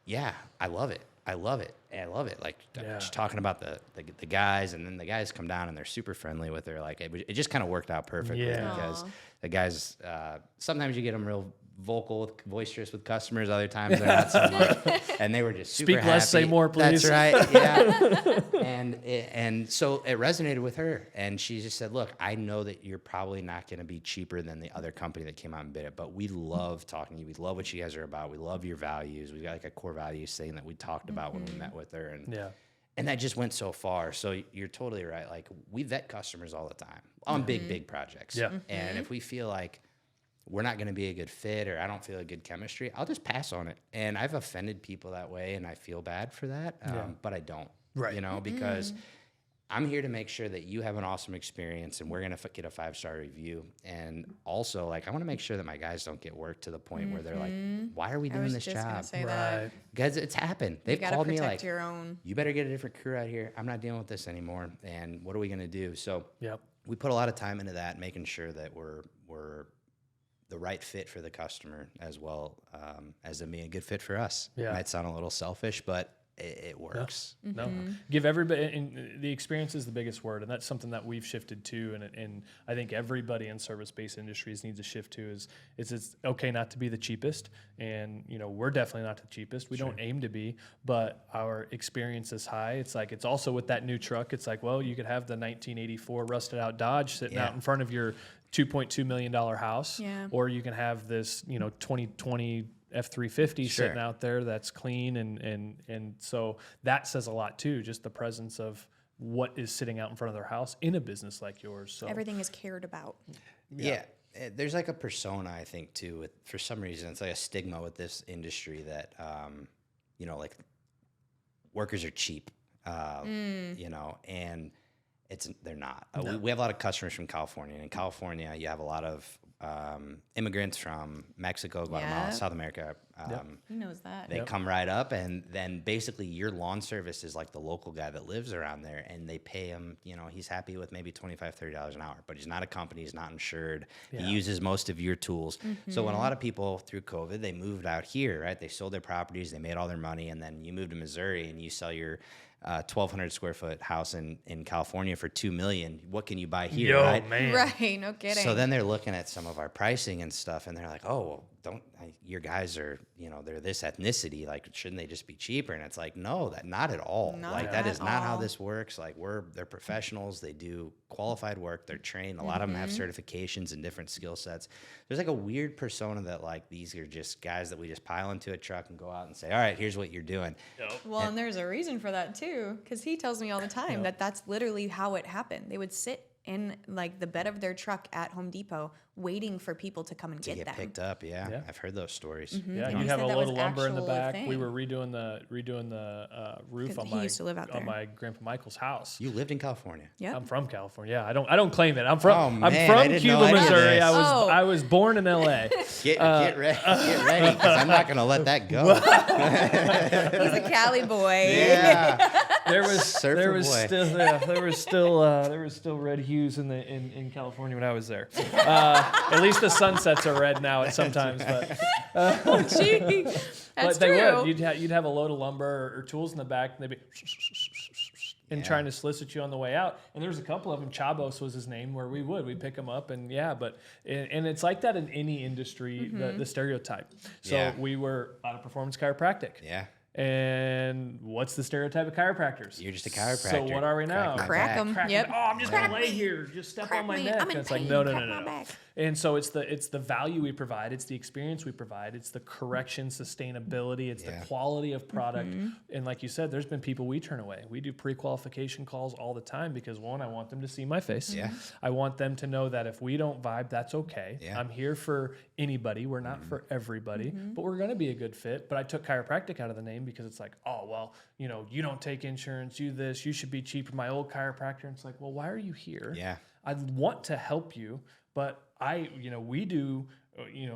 yeah, I love it. I love it. I love it. Like she's talking about the guys, and then the guys come down and they're super friendly with her. Like it just kind of worked out perfectly because the guys, sometimes you get them real boisterous with customers. Other times they're not so much. And they were just super Speak less, happy. say more, please. That's right. Yeah. and so it resonated with her, and she just said, "Look, I know that you're probably not going to be cheaper than the other company that came out and bid it, but we love talking to you. We love what you guys are about. We love your values. We've got like a core values thing that we talked about when we met with her, and that just went so far. So you're totally right. Like we vet customers all the time on big projects. Yeah. And if we feel like we're not going to be a good fit, or I don't feel a good chemistry, I'll just pass on it. And I've offended people that way, and I feel bad for that, but I don't. Right. You know, because I'm here to make sure that you have an awesome experience, and we're going to get a 5-star review. And also, like, I want to make sure that my guys don't get worked to the point where they're like, why are we doing this job? Right. Guys, it's happened. They've called me like, your own. you better get a different crew out here. I'm not dealing with this anymore. And what are we going to do? So we put a lot of time into that, making sure that we're the right fit for the customer as well as it being a good fit for us. It might sound a little selfish, but it works. No, give everybody, and the experience is the biggest word, and that's something that we've shifted to, and I think everybody in service-based industries needs to shift to is it's okay not to be the cheapest, and you know we're definitely not the cheapest. We don't aim to be, but our experience is high. It's like it's also with that new truck. It's like, well, you could have the 1984 rusted out Dodge sitting out in front of your $2.2 million house, or you can have this, you know, 2020 F-350 sitting out there that's clean, and so that says a lot too. Just the presence of what is sitting out in front of their house in a business like yours. So everything is cared about. Yeah. There's like a persona, I think, too. For some reason, it's like a stigma with this industry that, you know, like workers are cheap, you know, and they're not. We have a lot of customers from California, and in California, you have a lot of immigrants from Mexico, Guatemala, South America. He knows that. They come right up, and then basically your lawn service is like the local guy that lives around there, and they pay him, you know, he's happy with maybe $25, $30 an hour, but he's not a company, he's not insured. He uses most of your tools. So when a lot of people through COVID, they moved out here, right? They sold their properties, they made all their money, and then you move to Missouri and you sell your 1,200 square foot house in California for $2 million. What can you buy here? Right? Man. Right, no kidding. So then they're looking at some of our pricing and stuff, and they're like, "Oh, well, your guys are, you know, they're this ethnicity. Like, shouldn't they just be cheaper?" And it's like, no, not at all. That is not how this works. Like, they're professionals. They do qualified work. They're trained. A lot of them have certifications and different skill sets. There's like a weird persona that like these are just guys that we just pile into a truck and go out and say, "All right, here's what you're doing." Well, and there's a reason for that too, because he tells me all the time that that's literally how it happened. They would sit in like the bed of their truck at Home Depot waiting for people to come and get them. Picked up. Yeah. I've heard those stories. Yeah, And you he have a said that load was of lumber in the actual back. thing. We were redoing the roof on he used to live out there. my grandpa Michael's house. You lived in California. Yeah. I'm from California. Yeah, I don't claim it. I'm from I didn't know Cuba, any of Missouri. this. I was born in LA. Get ready, because I'm not going to let that go. He's a Cali boy. Yeah. There was boy. still red hues in California when I was there. At least the sunsets are red now at sometimes, but Gee, that's but they true. would. You'd have a load of lumber or tools in the back, and they'd be trying to solicit you on the way out. And there was a couple of them. Chabos was his name. Where we'd pick them up, and it's like that in any industry. The stereotype. So we were out of performance chiropractic. Yeah. And what's the stereotype of chiropractors? You're just a chiropractor. So what are we now? Crack 'em. Yep. Oh, I'm just gonna lay here. Just step on my neck. I'm in And it's pain. like no. Crack my back. And so it's the value we provide, it's the experience we provide, it's the correction, sustainability, it's the quality of product. And like you said, there's been people we turn away. We do pre-qualification calls all the time because one, I want them to see my face. Yeah. I want them to know that if we don't vibe, that's okay. Yeah. I'm here for anybody. We're not for everybody, but we're going to be a good fit. But I took chiropractic out of the name because it's like, oh, well, you know, you don't take insurance, you this, you should be cheaper. My old chiropractor. And it's like, well, why are you here? Yeah. I want to help you, but we do,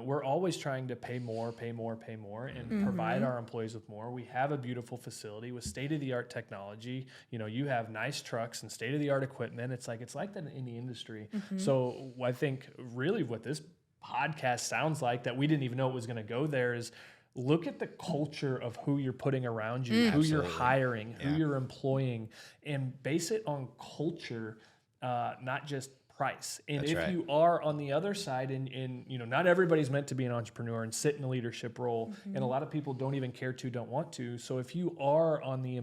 we're always trying to pay more and provide our employees with more. We have a beautiful facility with state-of-the-art technology. You know, you have nice trucks and state-of-the-art equipment. It's like that in the industry. So I think really what this podcast sounds like, that we didn't even know it was going to go there, is look at the culture of who you're putting around you, who you're hiring, who you're employing, and base it on culture, not just price. And if you are on the other side, and not everybody's meant to be an entrepreneur and sit in a leadership role, and a lot of people don't even care to, don't want to. So if you are on the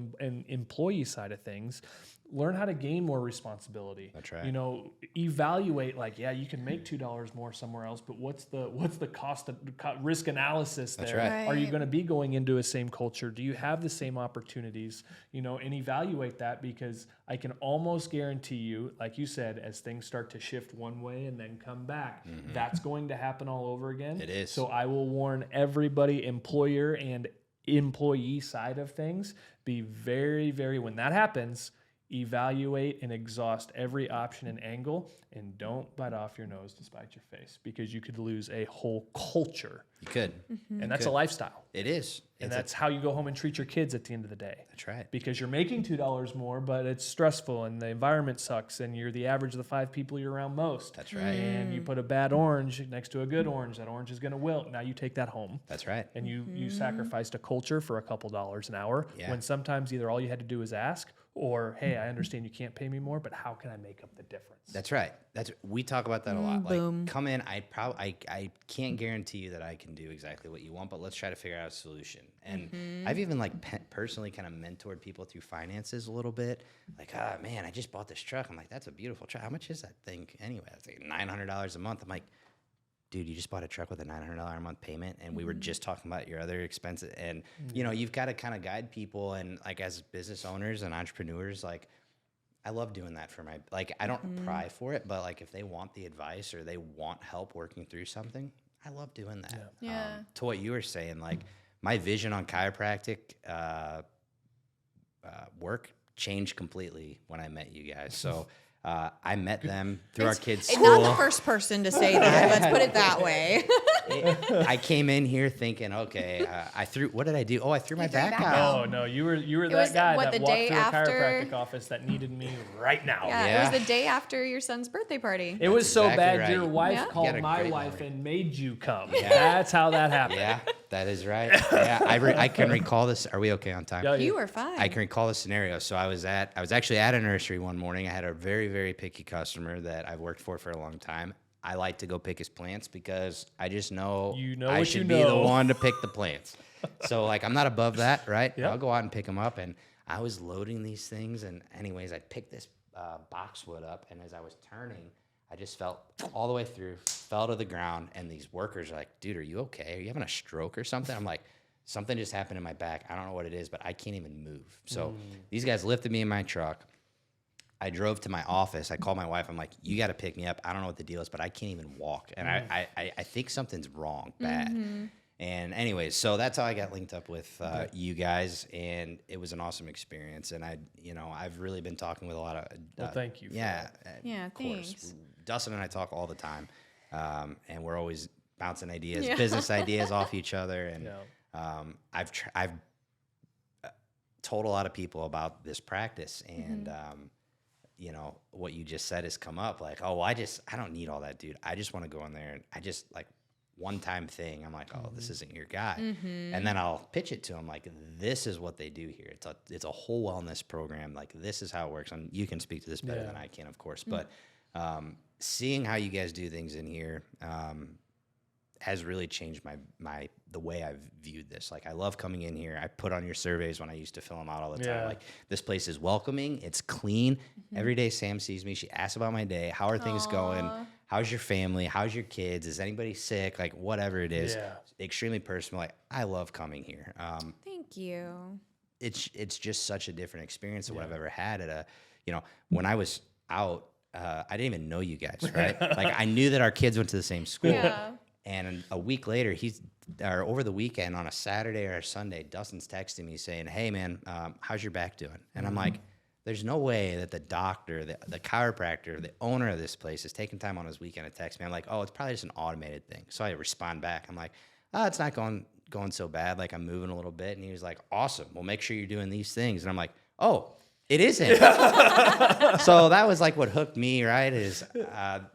employee side of things, learn how to gain more responsibility. That's right. Evaluate, like, yeah, you can make $2 more somewhere else, but what's the cost of risk analysis there? That's right. Are you going to be going into a same culture? Do you have the same opportunities? And evaluate that, because I can almost guarantee you, like you said, as things start to shift one way and then come back, that's going to happen all over again. It is. So I will warn everybody, employer and employee side of things, be very, very, when that happens, evaluate and exhaust every option and angle, and don't bite off your nose to spite your face, because you could lose a whole culture. You could. And that's a lifestyle. It is. And that's how you go home and treat your kids at the end of the day. That's right. Because you're making $2 more, but it's stressful and the environment sucks, and you're the average of the 5 people you're around most. That's right. And you put a bad orange next to a good orange, that orange is going to wilt. Now you take that home. That's right. And you sacrificed a culture for a couple dollars an hour, when sometimes either all you had to do was ask, or, hey, I understand you can't pay me more, but how can I make up the difference? That's right. We talk about that a lot. Like, come in, I can't guarantee you that I can do exactly what you want, but let's try to figure out a solution. And I've even personally kind of mentored people through finances a little bit. Like, man, I just bought this truck. I'm like, that's a beautiful truck. How much is that thing anyway? It's like $900 a month. I'm like, dude, you just bought a truck with a $900 a month payment, and we were just talking about your other expenses. And, you've got to kind of guide people. And, like, as business owners and entrepreneurs, like, I love doing that for I don't pry for it, but, like, if they want the advice or they want help working through something, I love doing that. Yeah. To what you were saying, like, my vision on chiropractic work changed completely when I met you guys. So, I met them through our kids' school. Not the first person to say that. Let's put it that way. I came in here thinking, okay, what did I do? Oh, I threw my back out. Oh no, you were that was, guy what, that the walked day through a after? chiropractic office that needed me right now. Yeah, it was the day after your son's birthday party. It was so exactly bad right. your wife Yeah. You called had a my great wife memory. and made you come. Yeah. That's how that happened. Yeah, that is right. Yeah, I can recall this. Are we okay on time? Yeah, You were fine. I can recall the scenario. So I was actually at a nursery one morning. I had a very, very picky customer that I've worked for a long time. I like to go pick his plants because I just know, I should be the one to pick the plants. So, like, I'm not above that, right? Yep. I'll go out and pick them up. And I was loading these things. And anyways, I picked this boxwood up. And as I was turning, I just felt all the way through, fell to the ground. And these workers are like, dude, are you okay? Are you having a stroke or something? I'm like, something just happened in my back. I don't know what it is, but I can't even move. So these guys lifted me in my truck. I drove to my office. I called my wife. I'm like, you got to pick me up. I don't know what the deal is, but I can't even walk. And I think something's wrong, bad. And anyways, so that's how I got linked up with you guys. And it was an awesome experience. And I've really been talking with a lot of... Well, thank you for Yeah, of course. thanks. Dustin and I talk all the time. And we're always bouncing ideas, business ideas off each other. And I've told a lot of people about this practice. And... what you just said has come up, like, oh, I don't need all that, dude. I just want to go in there, and I just, like, one-time thing. I'm like, oh, this isn't your guy. And then I'll pitch it to him, like, this is what they do here. It's a whole wellness program. Like, this is how it works. And you can speak to this better than I can, of course. But seeing how you guys do things in here has really changed the way I've viewed this. Like, I love coming in here. I put on your surveys when I used to fill them out all the time. Like, this place is welcoming. It's clean. Every day Sam sees me. She asks about my day. How are things going? how's your family? How's your kids? Is anybody sick? Like whatever it is, Yeah. extremely personal. Like I love coming here. Thank you. It's just such a different experience than what I've ever had at a, when I was out, I didn't even know you guys, right? Like I knew that our kids went to the same school. Yeah. And a week later, or over the weekend on a Saturday or a Sunday, Dustin's texting me saying, "Hey man, how's your back doing?" And I'm like, there's no way that the doctor, the chiropractor, the owner of this place is taking time on his weekend to text me. I'm like, oh, it's probably just an automated thing. So I respond back. I'm like, oh, it's not going so bad. Like I'm moving a little bit. And he was like, awesome. Well, make sure you're doing these things. And I'm like, oh, it isn't. So that was like what hooked me, right? Is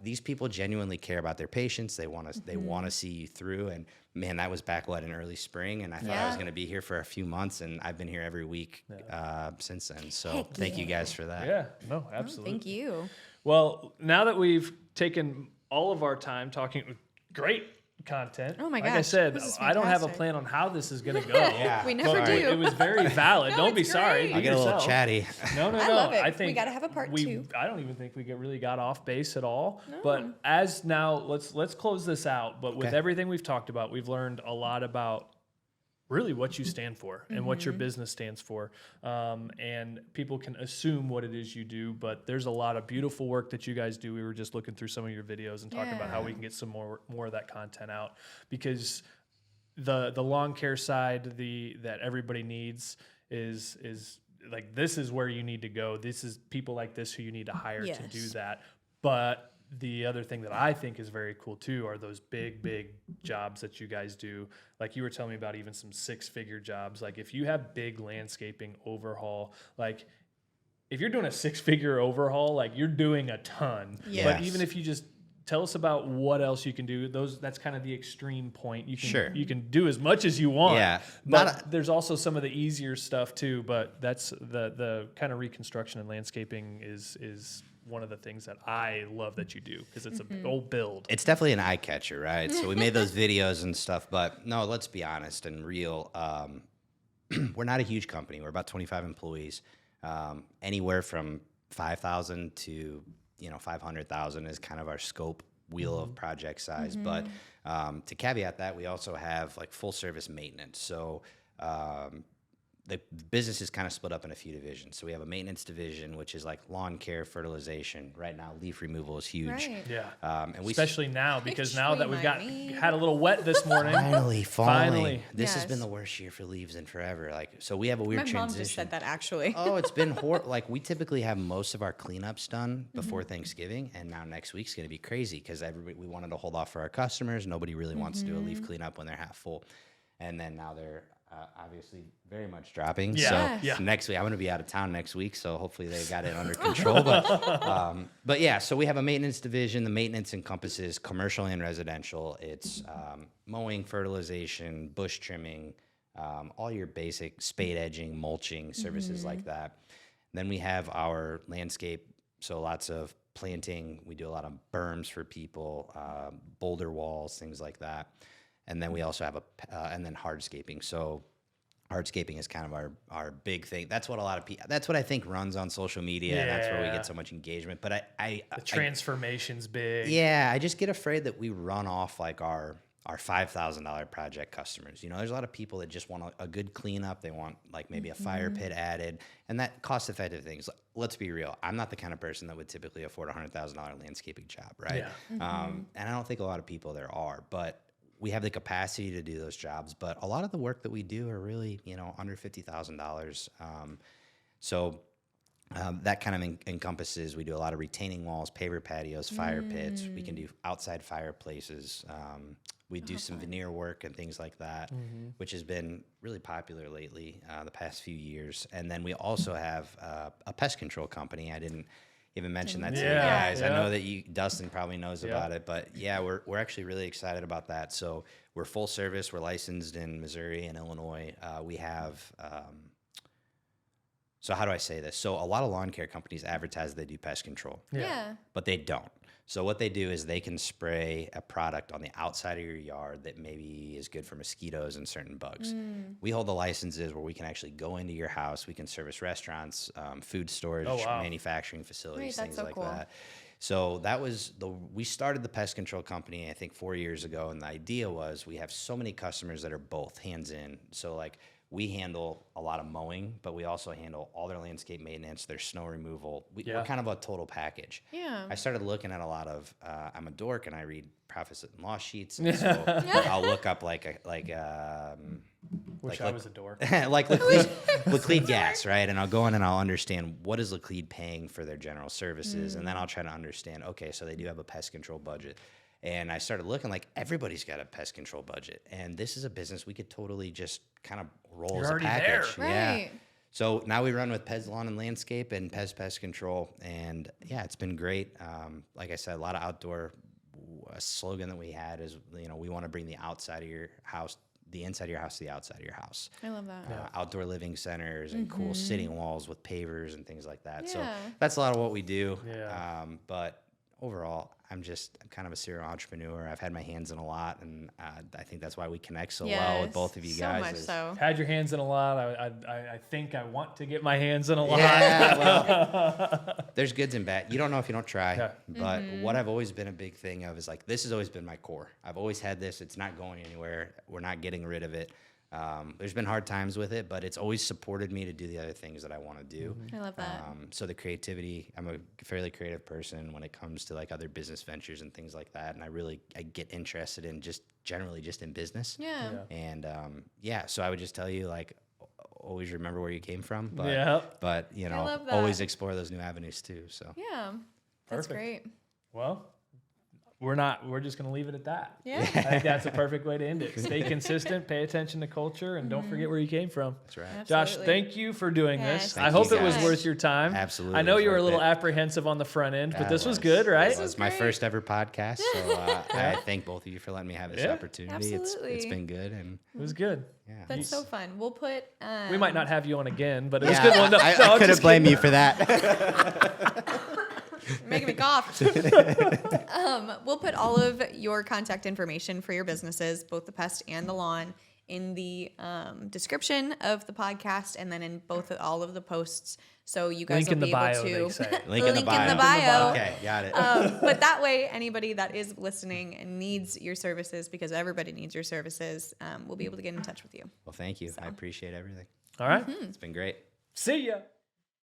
these people genuinely care about their patients. They want to see you through. And man, that was back in early spring, and I thought I was going to be here for a few months, and I've been here every week since then. So thank you guys for that. Yeah, no, absolutely. Thank you. Well, now that we've taken all of our time talking, great content. Oh my Like I gosh, said, this is I don't have a fantastic. plan on how this is going to go. Yeah. We never But do. it was very valid. No, Don't be it's sorry. great. I'll Be get a little yourself. chatty. No. I love it. I We think gotta have a part two. I don't even think we really got off base at all. But as now, let's close this out. But with Okay. everything we've talked about, we've learned a lot about really what you stand for and what your business stands for. And people can assume what it is you do, but there's a lot of beautiful work that you guys do. We were just looking through some of your videos and talking about how we can get some more of that content out, because the lawn care side, that everybody needs is like, this is where you need to go. This is people like this who you need to hire to do Yes. that. But the other thing that I think is very cool too are those big jobs that you guys do. Like you were telling me about even some 6-figure jobs. Like if you have big landscaping overhaul, like if you're doing a 6-figure overhaul, like you're doing a ton. Yes. But even if you just tell us about what else you can do, that's kind of the extreme point. You can you can do as much as you want. Yeah. But there's also some of the easier stuff too. But that's the kind of reconstruction and landscaping is one of the things that I love that you do, because it's a old build. It's definitely an eye catcher, right? So we made those videos and stuff, but no, let's be honest and real. We're not a huge company. We're about 25 employees. Anywhere from 5,000 to 500,000 is kind of our scope wheel of project size. But to caveat that, we also have like full service maintenance. So the business is kind of split up in a few divisions. So we have a maintenance division, which is like lawn care, fertilization. Right now, leaf removal is huge. Right. Yeah. And we Especially now, because now that we've Extremely. had a little wet this morning. finally. Finally. This has Yes. been the worst year for leaves in forever. Like, so we have a weird My mom transition. just said that actually. Oh, it's been horrible. Like, we typically have most of our cleanups done before Thanksgiving, and now next week's going to be crazy because we wanted to hold off for our customers. Nobody really wants to do a leaf cleanup when they're half full, and then now they're obviously very much dropping. Yeah. So Yes. Yeah. next week, I'm going to be out of town next week, so hopefully they got it under control. But yeah, so we have a maintenance division. The maintenance encompasses commercial and residential. It's mowing, fertilization, bush trimming, all your basic spade edging, mulching, services like that. Then we have our landscape, so lots of planting. We do a lot of berms for people, boulder walls, things like that. And then we also have and then hardscaping. So hardscaping is kind of our big thing. That's what a lot of people, that's what I think runs on social media. And that's where we Yeah. get so much engagement. But The transformation's big. I just get afraid that we run off like our $5,000 project customers. There's a lot of people that just want a good cleanup. They want like maybe a fire pit added, and that cost-effective things. Let's be real. I'm not the kind of person that would typically afford a $100,000 landscaping job, right? Yeah. And I don't think a lot of people there are, but we have the capacity to do those jobs. But a lot of the work that we do are really, under $50,000. So that kind of encompasses, we do a lot of retaining walls, paver patios, fire pits. We can do outside fireplaces. We do some veneer work and things like that, which has been really popular lately, the past few years. And then we also have a pest control company. I didn't even mention that to you Yeah, guys. yeah. I know that Dustin probably knows about it, but yeah, we're actually really excited about that. So we're full service. We're licensed in Missouri and Illinois. We have, so how do I say this? So a lot of lawn care companies advertise they do pest control, Yeah. but they don't. So what they do is they can spray a product on the outside of your yard that maybe is good for mosquitoes and certain bugs. We hold the licenses where we can actually go into your house. We can service restaurants, food storage, Oh, wow. manufacturing facilities, Great, that's things so like cool. that. So we started the pest control company, I think 4 years ago. And the idea was we have so many customers that are both hands in. So like we handle a lot of mowing, but we also handle all their landscape maintenance, their snow removal. We're kind of a total package. Yeah. I started looking at a lot of, I'm a dork and I read profit and loss sheets. And so I'll look up Wish I was a dork. like Laclede gas, right? And I'll go in and I'll understand what is Laclede paying for their general services. And then I'll try to understand, okay, so they do have a pest control budget. And I started looking like everybody's got a pest control budget. And this is a business we could totally just kind of roll as a package. There. Yeah. Right. So now we run with Pezz Lawn Landscape and Pezz Pest Control. And yeah, it's been great. Like I said, a lot of outdoor. A slogan that we had is, we want to bring the outside of your house, the inside of your house to the outside of your house. I love that. Outdoor living centers and cool sitting walls with pavers and things like that. Yeah. So that's a lot of what we do. Yeah. But overall, I'm kind of a serial entrepreneur. I've had my hands in a lot, and I think that's why we connect so well with both of you guys. So much so. Had your hands in a lot. I think I want to get my hands in a lot. Yeah, well, there's goods and bad. You don't know if you don't try. Yeah. But what I've always been a big thing of is like, this has always been my core. I've always had this. It's not going anywhere. We're not getting rid of it. There's been hard times with it, but it's always supported me to do the other things that I want to do. I love that. So the creativity, I'm a fairly creative person when it comes to like other business ventures and things like that. And I get interested in generally in business. Yeah. And so I would just tell you, like, always remember where you came from, but love that. always explore those new avenues too. So Yeah. That's Perfect. great. Well, we're just going to leave it at that. Yeah. I think that's a perfect way to end it. Stay consistent, pay attention to culture, and don't forget where you came from. that's right. Josh, Absolutely. thank you for doing Yes, this. thank I you hope it was guys. worth your time. Absolutely, I know it was you were a worth little it. apprehensive on the front end, but Yeah, this it was good, right? It was my great. first ever podcast, so I thank both of you for letting me have this Yeah. opportunity. It's Absolutely. been good, and It was good. yeah. That's so fun. We'll put. We might not have you on again, but it was Yeah, good one. No, I I'm couldn't just blame kidding. you for that. making me cough. We'll put all of your contact information for your businesses, both the pest and the lawn, in the description of the podcast, and then in all of the posts, so you guys Link in will the be bio, able they say. to Link in the bio. bio. Okay, got it. But that way, anybody that is listening and needs your services, because everybody needs your services, will be able to get in touch with you. Well, thank you. I appreciate everything. All right. It's been great. See ya.